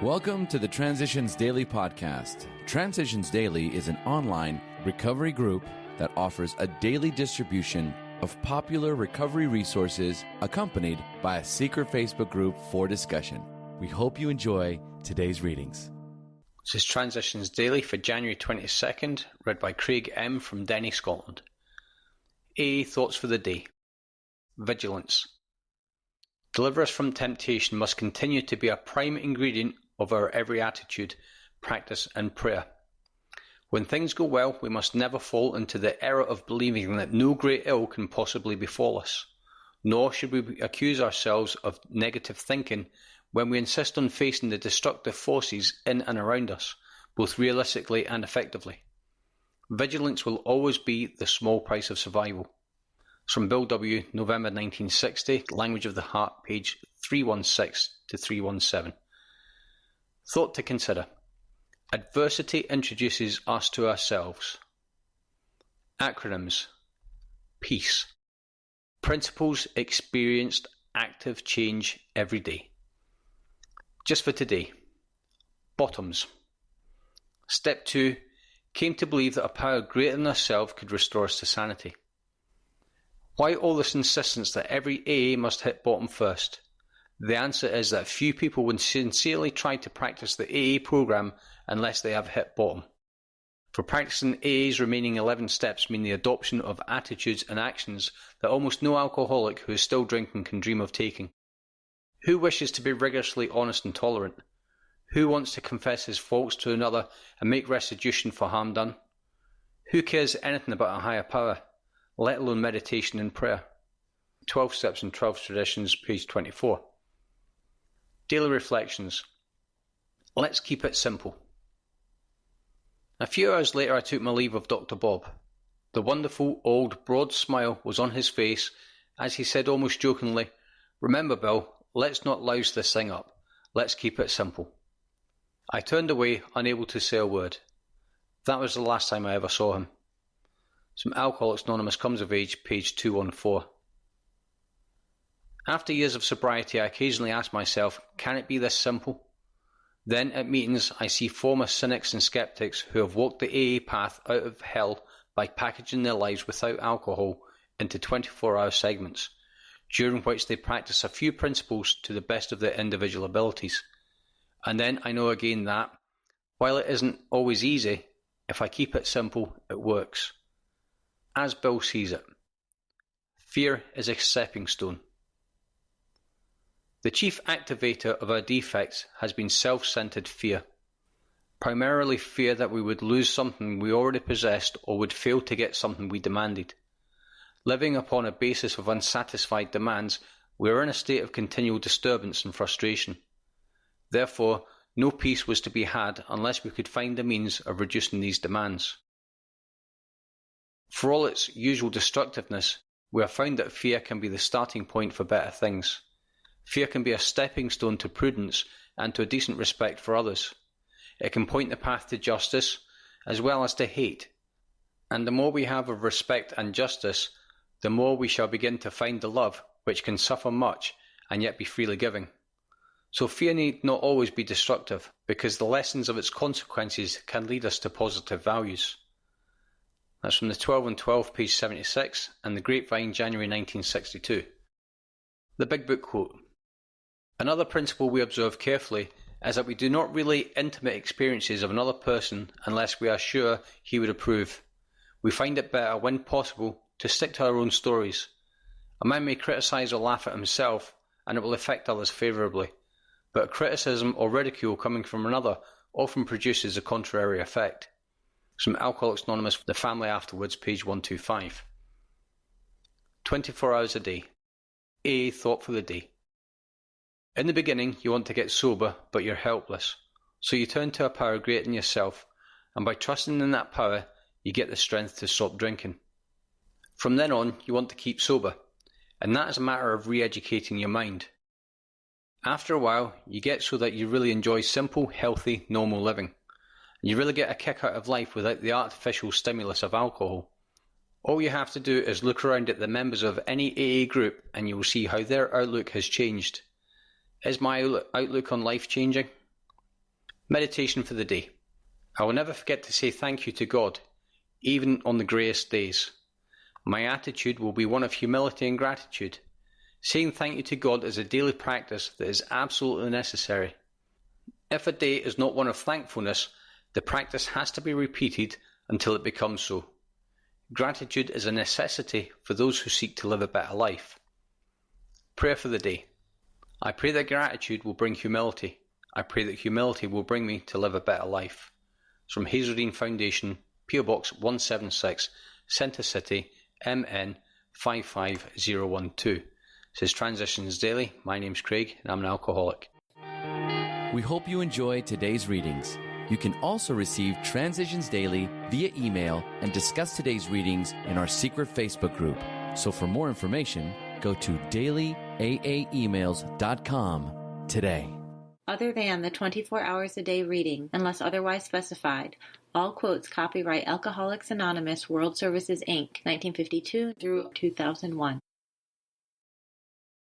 Welcome to the Transitions Daily podcast. Transitions Daily is an online recovery group that offers a daily distribution of popular recovery resources accompanied by a secret Facebook group for discussion. We hope you enjoy today's readings. This is Transitions Daily for January 22nd, read by Craig M. from Denny, Scotland. AA Thoughts for the Day. Vigilance. Deliver us from temptation must continue to be a prime ingredient of our every attitude, practice and prayer. When things go well, we must never fall into the error of believing that no great ill can possibly befall us, nor should we accuse ourselves of negative thinking when we insist on facing the destructive forces in and around us, both realistically and effectively. Vigilance will always be the small price of survival. It's from Bill W., November 1960, Language of the Heart, page 316 to 317. Thought to consider. Adversity introduces us to ourselves. Acronyms. Peace. Principles experienced active change every day. Just for today. Bottoms. Step 2. Came to believe that a power greater than ourselves could restore us to sanity. Why all this insistence that every AA must hit bottom first? The answer is that few people would sincerely try to practice the AA program unless they have hit bottom. For practicing AA's remaining 11 steps mean the adoption of attitudes and actions that almost no alcoholic who is still drinking can dream of taking. Who wishes to be rigorously honest and tolerant? Who wants to confess his faults to another and make restitution for harm done? Who cares anything about a higher power, let alone meditation and prayer? 12 Steps and 12 Traditions, page 24. Daily Reflections. Let's keep it simple. A few hours later I took my leave of Dr. Bob. The wonderful, old, broad smile was on his face as he said almost jokingly, "Remember, Bill, let's not louse this thing up. Let's keep it simple." I turned away, unable to say a word. That was the last time I ever saw him. Some Alcoholics Anonymous Comes of Age, page 214. After years of sobriety, I occasionally ask myself, can it be this simple? Then at meetings, I see former cynics and skeptics who have walked the AA path out of hell by packaging their lives without alcohol into 24-hour segments, during which they practice a few principles to the best of their individual abilities. And then I know again that, while it isn't always easy, if I keep it simple, it works. As Bill sees it, fear is a stepping stone. The chief activator of our defects has been self-centered fear, primarily fear that we would lose something we already possessed or would fail to get something we demanded. Living upon a basis of unsatisfied demands, we are in a state of continual disturbance and frustration. Therefore, no peace was to be had unless we could find the means of reducing these demands. For all its usual destructiveness, we have found that fear can be the starting point for better things. Fear can be a stepping stone to prudence and to a decent respect for others. It can point the path to justice as well as to hate. And the more we have of respect and justice, the more we shall begin to find the love which can suffer much and yet be freely giving. So fear need not always be destructive, because the lessons of its consequences can lead us to positive values. That's from the 12 and 12, page 76, and the Grapevine, January 1962. The Big Book quote. Another principle we observe carefully is that we do not relate intimate experiences of another person unless we are sure he would approve. We find it better, when possible, to stick to our own stories. A man may criticise or laugh at himself, and it will affect others favourably, but criticism or ridicule coming from another often produces a contrary effect. From Alcoholics Anonymous, The Family Afterwards, page 125. 24 hours a day. AA Thought for the Day. In the beginning, you want to get sober, but you're helpless. So you turn to a power greater than yourself, and by trusting in that power, you get the strength to stop drinking. From then on, you want to keep sober, and that is a matter of re-educating your mind. After a while, you get so that you really enjoy simple, healthy, normal living. And you really get a kick out of life without the artificial stimulus of alcohol. All you have to do is look around at the members of any AA group and you will see how their outlook has changed. Is my outlook on life changing? Meditation for the day. I will never forget to say thank you to God, even on the greyest days. My attitude will be one of humility and gratitude. Saying thank you to God is a daily practice that is absolutely necessary. If a day is not one of thankfulness, the practice has to be repeated until it becomes so. Gratitude is a necessity for those who seek to live a better life. Prayer for the day. I pray that gratitude will bring humility. I pray that humility will bring me to live a better life. It's from Hazeldean Foundation, PO Box 176, Centre City, MN 55012. It says Transitions Daily. My name's Craig and I'm an alcoholic. We hope you enjoyed today's readings. You can also receive Transitions Daily via email and discuss today's readings in our secret Facebook group. So for more information, go to dailyaaemails.com today. Other than the 24 hours a day reading, unless otherwise specified, all quotes copyright Alcoholics Anonymous World Services, Inc., 1952 through 2001.